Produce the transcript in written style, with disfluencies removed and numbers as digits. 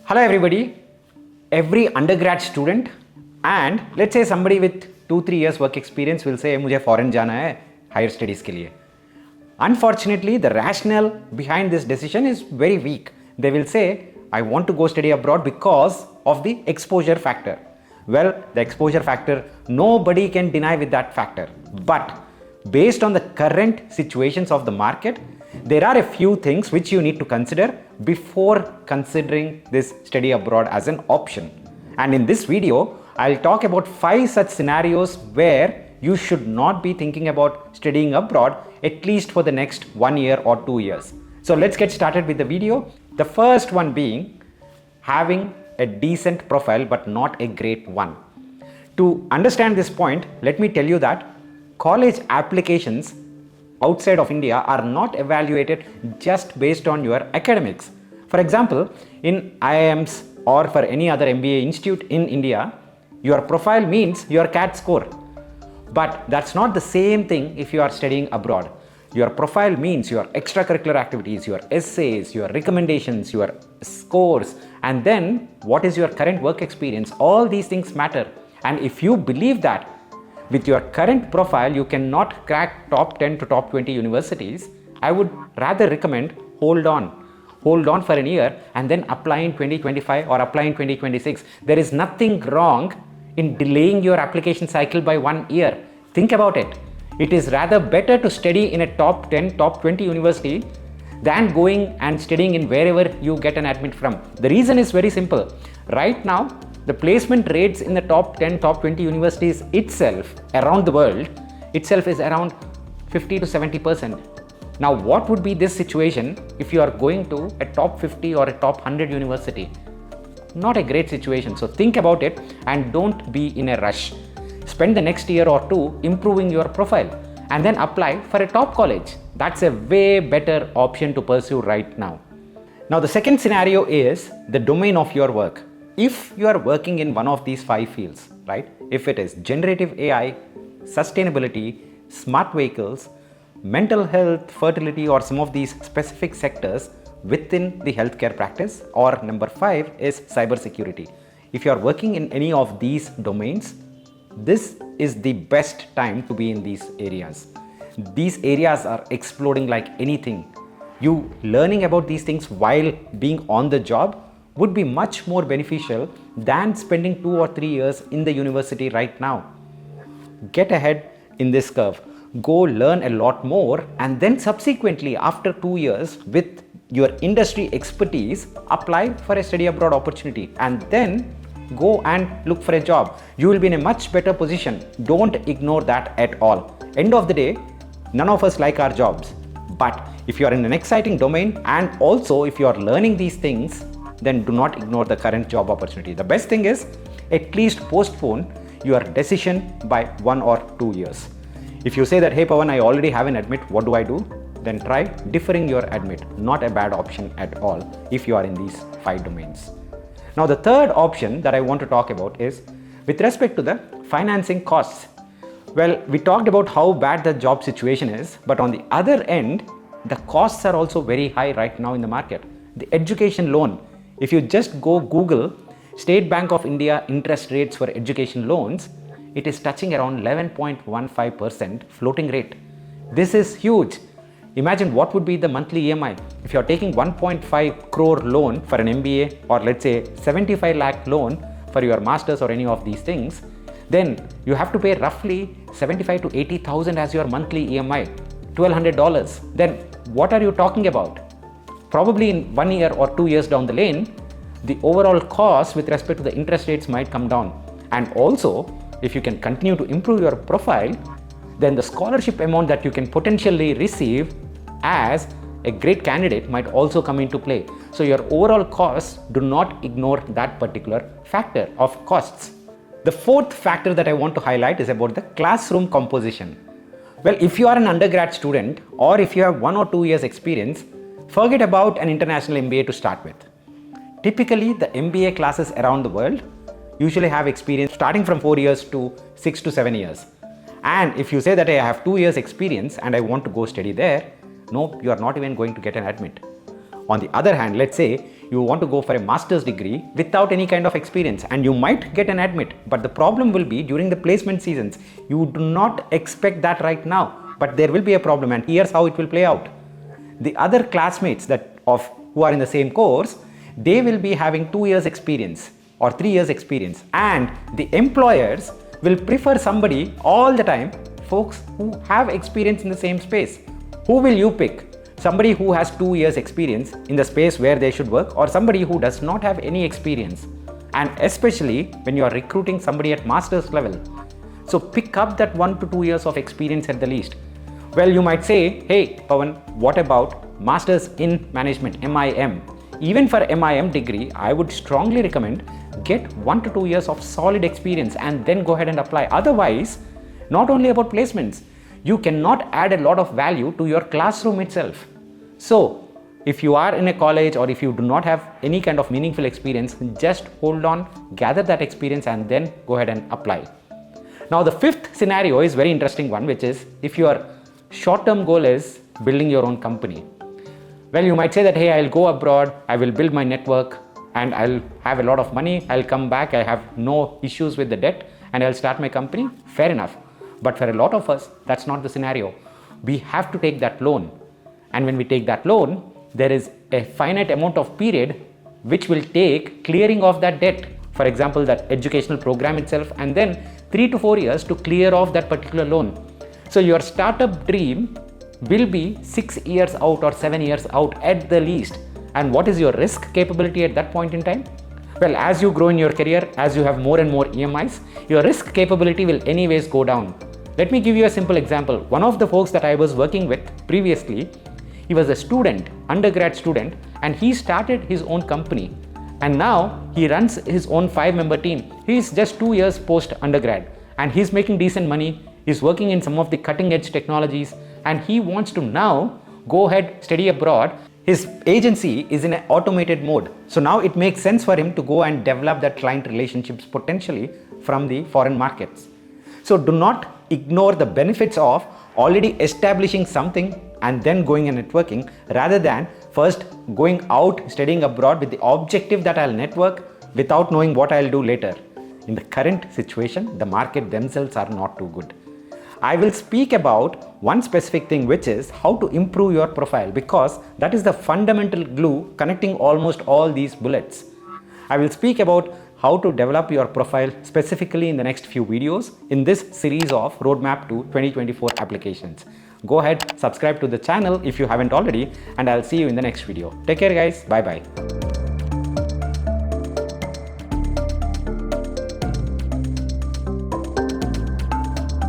Hello everybody, every undergrad student and let's say somebody with 2-3 years work experience will say मुझे foreign जाना है higher studies के लिए. Unfortunately, the rationale behind this decision is very weak. They will say, I want to go study abroad because of the exposure factor. Well, the exposure factor, nobody can deny with that factor. But based on the current situations of the market, there are a few things which you need to consider before considering this study abroad as an option. And in this video, I'll talk about 5 such scenarios where you should not be thinking about studying abroad at least for the next 1 year or 2 years. So let's get started with the video. The first one being having a decent profile but not a great one. To understand this point, let me tell you that college applications outside of India are not evaluated just based on your academics. For example, in IIMs or for any other MBA institute in India, your profile means your CAT score. But that's not the same thing if you are studying abroad. Your profile means your extracurricular activities, your essays, your recommendations, your scores, and then what is your current work experience. All these things matter. And if you believe that with your current profile you cannot crack top 10 to top 20 universities, I would rather recommend hold on for a year and then apply in 2025 or apply in 2026. There is nothing wrong in delaying your application cycle by 1 year. Think about it. It is rather better to study in a top 10, top 20 university than going and studying in wherever you get an admit from. The reason is very simple. Right now, the placement rates in the top 10, top 20 universities itself around the world itself is around 50 to 70%. Now, what would be this situation if you are going to a top 50 or a top 100 university? Not a great situation. So think about it and don't be in a rush. Spend the next year or two improving your profile and then apply for a top college. That's a way better option to pursue right now. Now, the second scenario is the domain of your work. If you are working in one of these 5 fields, right? If it is generative AI, sustainability, smart vehicles, mental health, fertility, or some of these specific sectors within the healthcare practice, or number 5 is cybersecurity. If you are working in any of these domains, this is the best time to be in these areas. These areas are exploding like anything. You learning about these things while being on the job would be much more beneficial than spending 2 or 3 years in the university right now. Get ahead in this curve. Go learn a lot more and then subsequently after 2 years with your industry expertise, apply for a study abroad opportunity and then go and look for a job. You will be in a much better position. Don't ignore that at all. End of the day, none of us like our jobs. But if you are in an exciting domain and also if you are learning these things, then do not ignore the current job opportunity. The best thing is at least postpone your decision by 1 or 2 years. If you say that, hey Pavan, I already have an admit, what do I do? Then try deferring your admit. Not a bad option at all if you are in these 5 domains. Now, the third option that I want to talk about is with respect to the financing costs. Well, we talked about how bad the job situation is, but on the other end, the costs are also very high right now in the market. The education loan, if you just go Google State Bank of India interest rates for education loans, it is touching around 11.15% floating rate. This is huge. Imagine what would be the monthly EMI. If you are taking 1.5 crore loan for an MBA or let's say 75 lakh loan for your masters or any of these things, then you have to pay roughly 75 to 80,000 as your monthly EMI, $1,200. Then what are you talking about? Probably in 1 year or 2 years down the lane, the overall cost with respect to the interest rates might come down. And also, if you can continue to improve your profile, then the scholarship amount that you can potentially receive as a great candidate might also come into play. So your overall costs, do not ignore that particular factor of costs. The fourth factor that I want to highlight is about the classroom composition. Well, if you are an undergrad student or if you have 1 or 2 years experience, forget about an international MBA to start with. Typically, the MBA classes around the world usually have experience starting from 4 years to 6 to 7 years. And if you say that I have 2 years experience and I want to go study there, no, you are not even going to get an admit. On the other hand, let's say you want to go for a master's degree without any kind of experience, and you might get an admit, but the problem will be during the placement seasons. You do not expect that right now, but there will be a problem, and here's how it will play out. The other classmates who are in the same course, they will be having 2 years experience or 3 years experience, and the employers will prefer somebody all the time, folks who have experience in the same space. Who will you pick? Somebody who has 2 years experience in the space where they should work, or somebody who does not have any experience? And especially when you are recruiting somebody at master's level. So pick up that 1 to 2 years of experience at the least. Well, you might say, hey Pavan, what about Masters in Management, MIM? Even for MIM degree, I would strongly recommend get 1 to 2 years of solid experience and then go ahead and apply. Otherwise, not only about placements, you cannot add a lot of value to your classroom itself. So if you are in a college or if you do not have any kind of meaningful experience, just hold on, gather that experience and then go ahead and apply. Now the fifth scenario is very interesting one, which is if your short-term goal is building your own company. Well, you might say that, hey, I'll go abroad, I will build my network and I'll have a lot of money, I'll come back, I have no issues with the debt and I'll start my company. Fair enough. But for a lot of us, that's not the scenario. We have to take that loan. And when we take that loan, there is a finite amount of period which will take clearing of that debt. For example, that educational program itself, and then 3 to 4 years to clear off that particular loan. So your startup dream will be 6 years out or 7 years out at the least. And what is your risk capability at that point in time? Well, as you grow in your career, as you have more and more EMIs, your risk capability will anyways go down. Let me give you a simple example. One of the folks that I was working with previously, he was a student, undergrad student, and he started his own company. And now he runs his own 5-member team. He is just 2 years post undergrad and he's making decent money. He's working in some of the cutting edge technologies and he wants to now go ahead, study abroad. His agency is in an automated mode. So now it makes sense for him to go and develop that client relationships potentially from the foreign markets. So do not ignore the benefits of already establishing something and then going and networking, rather than first going out studying abroad with the objective that I'll network without knowing what I'll do later. In the current situation, the market themselves are not too good. I will speak about one specific thing, which is how to improve your profile, because that is the fundamental glue connecting almost all these bullets. I will speak about how to develop your profile specifically in the next few videos in this series of Roadmap to 2024 applications. Go ahead, subscribe to the channel if you haven't already, and I'll see you in the next video. Take care guys, bye bye.